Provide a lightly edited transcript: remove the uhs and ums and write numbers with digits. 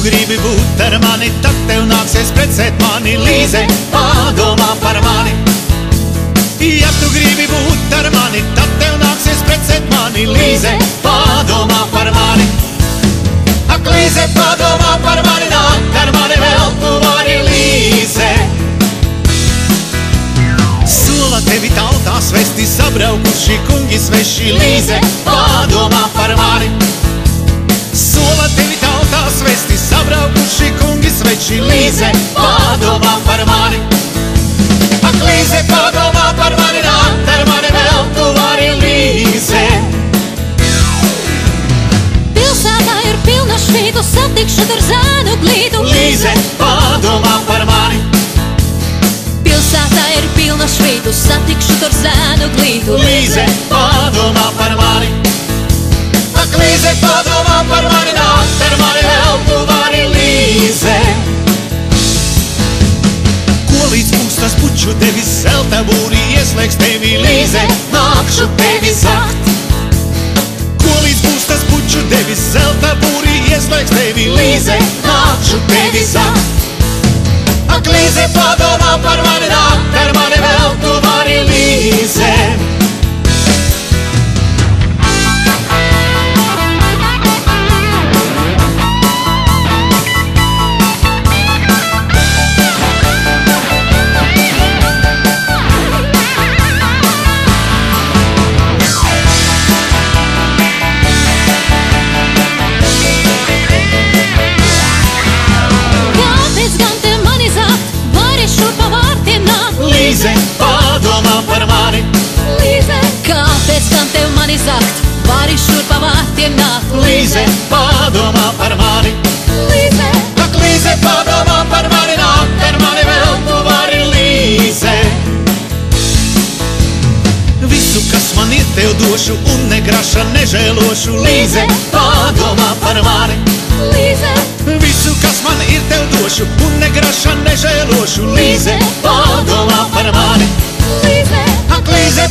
gribi būt ar mani, tad tev nāksies precēt mani. Līze, padomā par mani. Ja tu gribi būt ar mani, tad tev nāksies precēt mani. Līze, padomā par mani. Ak, Līze, padomā par mani, nāk ar mani vēl tu vari, Līze. Sola tevi tautā svesti, sabraukuši kungi sveši. Līze, padomā par mani. Sola tevi tautā svesti, sabraukuši kungi sveši. Līze, padomā par mani. Ak, Līze, padomā par mani, nāk ar mani vēl tu vari, Līze. Pilsētā ir pilna švītu, satikšu tur zēnu glītu. Līze, padomā par mani. Pilsētā ir pilna švītu, satikšu tur zēnu glītu. Līze, padomā par mani. Ak, Līze, padomā par mani, nāk ar mani vēl tu vari, Līze. Ko līdz pūstas puču tevis zelta būri ieslēgs tevi, Līze, nākšu tevi zakt. Ko līdz pūstas puču tevis zelta būri ieslēgs tevi, Līze, nākšu tevi zakt. Ak, Līze, padomā par mani, nāk ar mani vēl tu vari, Līze. Līze, padomā par mani. Līze, kāpēc gan tev mani zakt? Vari šurp pa vārtiem nākt. Līze, padomā par mani. Līze, Ak, Līze, padomā par mani, nāk ar mani vēl tu vari, Līze. Visu, kas man ir, tev došu un ne graša nežēlošu. Līze, padomā par mani. Līze, Visu, kas man ir, tev došu un ne graša nežēlošu. Līze, padomā par mani. Līze, Ak, Līze,